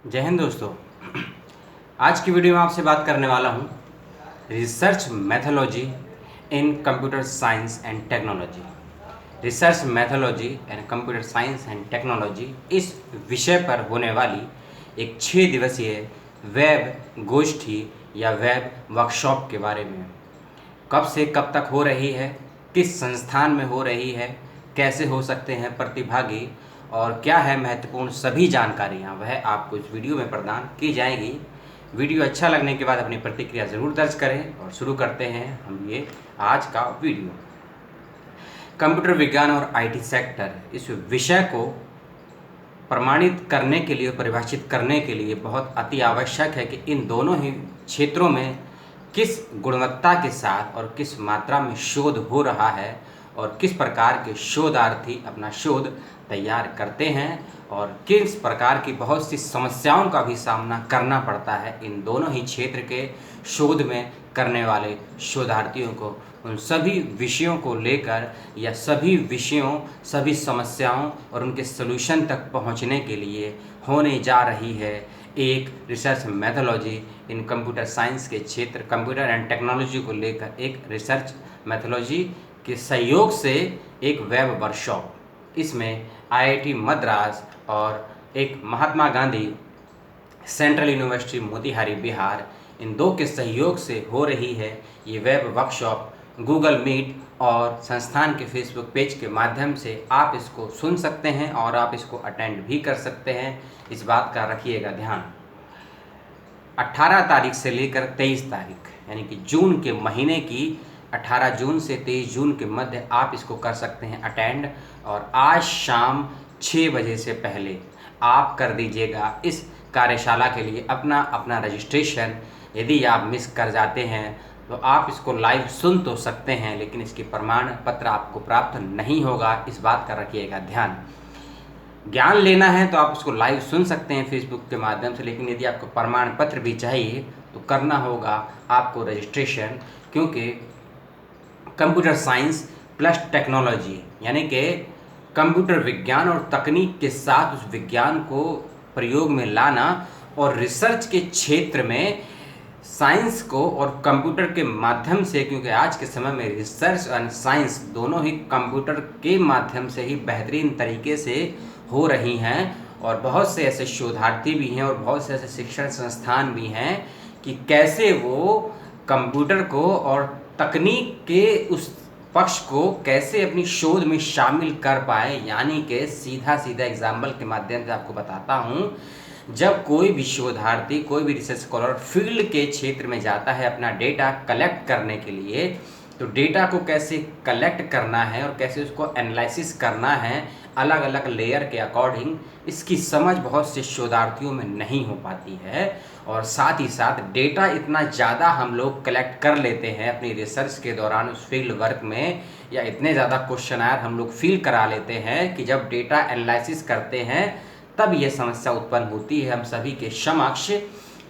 जय हिंद दोस्तों। आज की वीडियो में आपसे बात करने वाला हूँ research methodology in computer science and technology. Research methodology and computer science and technology इस विषय पर होने वाली एक 6 दिवसीय वेब गोष्ठी या वेब वर्कशॉप के बारे में कब से कब तक हो रही है, किस संस्थान में हो रही है, कैसे हो सकते हैं प्रतिभागी और क्या है महत्वपूर्ण सभी जानकारियाँ वह आपको इस वीडियो में प्रदान की जाएगी। वीडियो अच्छा लगने के बाद अपनी प्रतिक्रिया ज़रूर दर्ज करें और शुरू करते हैं हम ये आज का वीडियो। कंप्यूटर विज्ञान और आईटी सेक्टर इस विषय को प्रमाणित करने के लिए, परिभाषित करने के लिए बहुत अति आवश्यक है कि इन दोनों ही क्षेत्रों में किस गुणवत्ता के साथ और किस मात्रा में शोध हो रहा है और किस प्रकार के शोधार्थी अपना शोध तैयार करते हैं और किस प्रकार की बहुत सी समस्याओं का भी सामना करना पड़ता है इन दोनों ही क्षेत्र के शोध में करने वाले शोधार्थियों को। उन सभी विषयों को लेकर या सभी विषयों, सभी समस्याओं और उनके सलूशन तक पहुंचने के लिए होने जा रही है एक research methodology in computer science के क्षेत्र, कंप्यूटर एंड टेक्नोलॉजी को लेकर एक रिसर्च मैथोलॉजी के सहयोग से एक वेब वर्कशॉप। इसमें आईआईटी मद्रास और एक महात्मा गांधी सेंट्रल यूनिवर्सिटी मोतीहारी बिहार, इन दो के सहयोग से हो रही है ये वेब वर्कशॉप। गूगल मीट और संस्थान के फेसबुक पेज के माध्यम से आप इसको सुन सकते हैं और आप इसको अटेंड भी कर सकते हैं। इस बात का रखिएगा ध्यान। 18 तारीख से लेकर 23 तारीख यानी कि जून के महीने की 18 जून से 23 जून के मध्य आप इसको कर सकते हैं अटेंड। और आज शाम 6 बजे से पहले आप कर दीजिएगा इस कार्यशाला के लिए अपना रजिस्ट्रेशन। यदि आप मिस कर जाते हैं तो आप इसको लाइव सुन तो सकते हैं लेकिन इसकी प्रमाण पत्र आपको प्राप्त नहीं होगा। इस बात का रखिएगा ध्यान। ज्ञान लेना है तो आप उसको लाइव सुन सकते हैं फेसबुक के माध्यम से, लेकिन यदि आपको प्रमाण पत्र भी चाहिए तो करना होगा आपको रजिस्ट्रेशन, क्योंकि कंप्यूटर साइंस प्लस टेक्नोलॉजी यानी कि कंप्यूटर विज्ञान और तकनीक के साथ उस विज्ञान को प्रयोग में लाना और रिसर्च के क्षेत्र में साइंस को और कंप्यूटर के माध्यम से, क्योंकि आज के समय में रिसर्च एंड साइंस दोनों ही कंप्यूटर के माध्यम से ही बेहतरीन तरीके से हो रही हैं और बहुत से ऐसे शोधार्थी भी हैं और बहुत से ऐसे शिक्षण संस्थान भी हैं कि कैसे वो कंप्यूटर को और तकनीक के उस पक्ष को कैसे अपनी शोध में शामिल कर पाए। यानी कि सीधा एग्जाम्पल के माध्यम से आपको बताता हूँ, जब कोई भी शोधार्थी, कोई भी रिसर्च स्कॉलर फील्ड के क्षेत्र में जाता है अपना डेटा कलेक्ट करने के लिए, तो डेटा को कैसे कलेक्ट करना है और कैसे उसको एनालिसिस करना है अलग अलग लेयर के अकॉर्डिंग, इसकी समझ बहुत से शोधार्थियों में नहीं हो पाती है। और साथ ही साथ डेटा इतना ज़्यादा हम लोग कलेक्ट कर लेते हैं अपनी रिसर्च के दौरान उस फील्ड वर्क में, या इतने ज़्यादा क्वेश्चनायर हम लोग फिल करा लेते हैं कि जब डेटा एनालिसिस करते हैं तब ये समस्या उत्पन्न होती है हम सभी के समक्ष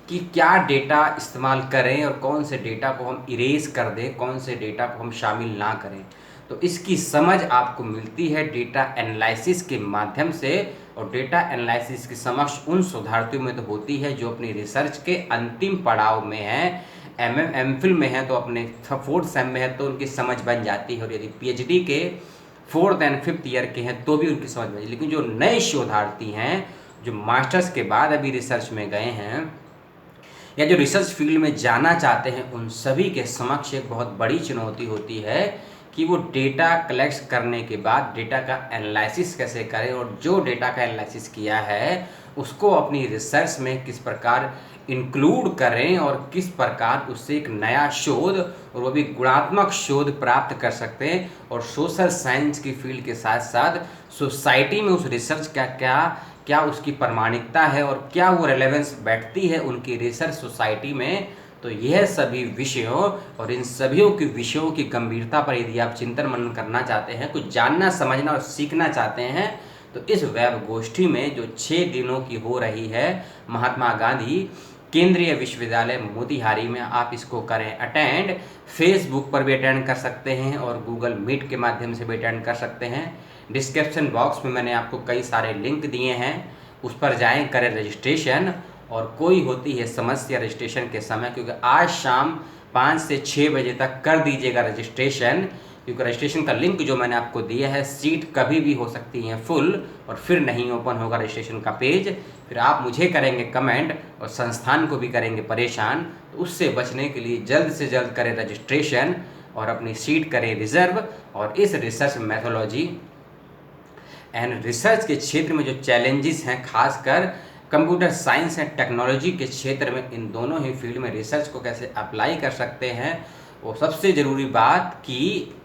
कि क्या डेटा इस्तेमाल करें और कौन से डेटा को हम इरेज कर दें, कौन से डेटा को हम शामिल ना करें। तो इसकी समझ आपको मिलती है डेटा एनालिसिस के माध्यम से, और डेटा एनालिसिस की समझ उन शोधार्थियों में तो होती है जो अपनी रिसर्च के अंतिम पड़ाव में है, एमफिल में है तो अपने 4th सेम में है तो उनकी समझ बन जाती है, और यदि पीएचडी के 4th एंड 5th ईयर के हैं तो भी उनकी समझ बन जाती है। लेकिन जो नए शोधार्थी हैं, जो मास्टर्स के बाद अभी रिसर्च में गए हैं या जो रिसर्च फील्ड में जाना चाहते हैं, उन सभी के समक्ष एक बहुत बड़ी चुनौती होती है कि वो डेटा कलेक्ट करने के बाद डेटा का एनालिसिस कैसे करें और जो डेटा का एनालिसिस किया है उसको अपनी रिसर्च में किस प्रकार इंक्लूड करें और किस प्रकार उससे एक नया शोध, और वो भी गुणात्मक शोध प्राप्त कर सकते हैं। और सोशल साइंस की फील्ड के साथ साथ सोसाइटी में उस रिसर्च का क्या उसकी प्रामाणिकता है और क्या वो रेलेवेंस बैठती है उनकी रिसर्च सोसाइटी में। तो यह सभी विषयों और इन सभी की विषयों की गंभीरता पर यदि आप चिंतन मनन करना चाहते हैं, कुछ जानना, समझना और सीखना चाहते हैं, तो इस वेब गोष्ठी में जो 6 दिनों की हो रही है महात्मा गांधी केंद्रीय विश्वविद्यालय मोतीहारी में, आप इसको करें अटेंड। फेसबुक पर भी अटेंड कर सकते हैं और गूगल मीट के माध्यम से भी अटेंड कर सकते हैं। डिस्क्रिप्शन बॉक्स में मैंने आपको कई सारे लिंक दिए हैं, उस पर जाएं, करें रजिस्ट्रेशन। और कोई होती है समस्या रजिस्ट्रेशन के समय, क्योंकि आज शाम 5 से 6 बजे तक कर दीजिएगा रजिस्ट्रेशन, क्योंकि रजिस्ट्रेशन का लिंक जो मैंने आपको दिया है, सीट कभी भी हो सकती है फुल और फिर नहीं ओपन होगा रजिस्ट्रेशन का पेज। फिर आप मुझे करेंगे कमेंट और संस्थान को भी करेंगे परेशान। तो उससे बचने के लिए जल्द से जल्द करें रजिस्ट्रेशन और अपनी सीट करें रिजर्व। और इस रिसर्च मैथोलॉजी एंड रिसर्च के क्षेत्र में जो चैलेंजेस हैं, खासकर कंप्यूटर साइंस एंड टेक्नोलॉजी के क्षेत्र में, इन दोनों ही फील्ड में रिसर्च को कैसे अप्लाई कर सकते हैं, वो सबसे ज़रूरी बात कि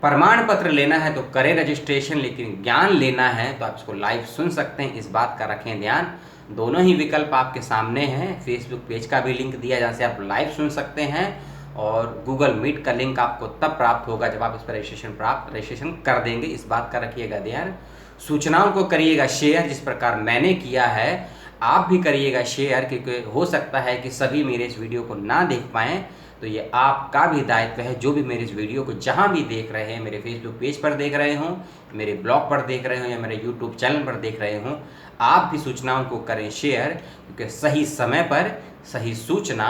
प्रमाण पत्र लेना है तो करें रजिस्ट्रेशन, लेकिन ज्ञान लेना है तो आप इसको लाइव सुन सकते हैं, इस बात का रखें ध्यान। दोनों ही विकल्प आपके सामने हैं। फेसबुक पेज का भी लिंक दिया जहाँ से आप लाइव सुन सकते हैं, और गूगल मीट का लिंक आपको तब प्राप्त होगा जब आप इस पर रजिस्ट्रेशन कर देंगे, इस बात का रखिएगा ध्यान। सूचनाओं को करिएगा शेयर, जिस प्रकार मैंने किया है आप भी करिएगा शेयर, क्योंकि हो सकता है कि सभी मेरे इस वीडियो को ना देख पाएँ। तो ये आपका भी दायित्व है, जो भी मेरे इस वीडियो को जहाँ भी देख रहे हैं, मेरे फेसबुक पेज पर देख रहे हों, मेरे ब्लॉग पर देख रहे हों या मेरे यूट्यूब चैनल पर देख रहे हों, आप भी सूचनाओं को करें शेयर, क्योंकि सही समय पर सही सूचना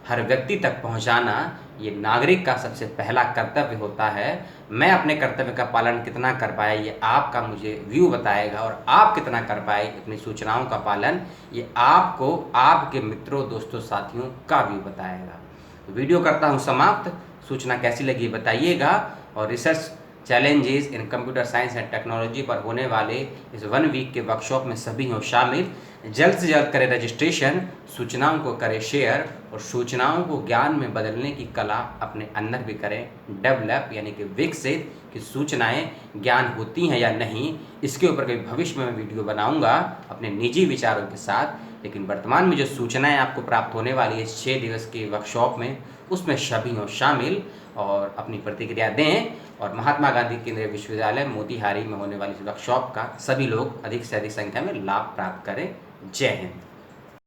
हर व्यक्ति तक पहुंचाना ये नागरिक का सबसे पहला कर्तव्य होता है। मैं अपने कर्तव्य का पालन कितना कर पाया ये आपका मुझे व्यू बताएगा, और आप कितना कर पाए अपनी सूचनाओं का पालन ये आपको आपके मित्रों, दोस्तों, साथियों का व्यू बताएगा। तो वीडियो करता हूँ समाप्त। सूचना कैसी लगी बताइएगा, और research challenges in computer science and technology पर होने वाले इस 1 वीक के वर्कशॉप में सभी हों शामिल। जल्द से जल्द करें रजिस्ट्रेशन, सूचनाओं को करें शेयर, और सूचनाओं को ज्ञान में बदलने की कला अपने अंदर भी करें डेवलप, यानी कि विकसित, कि सूचनाएं ज्ञान होती हैं या नहीं। इसके ऊपर कभी भविष्य में मैं वीडियो बनाऊंगा अपने निजी विचारों के साथ, लेकिन वर्तमान में जो सूचनाएं आपको प्राप्त होने वाली है इस 6 दिवस की वर्कशॉप में, उसमें सभी हों शामिल और अपनी प्रतिक्रिया दें। और महात्मा गांधी केंद्रीय विश्वविद्यालय मोतिहारी में होने वाली इस वर्कशॉप का सभी लोग अधिक से अधिक संख्या में लाभ प्राप्त करें। जय हिंद।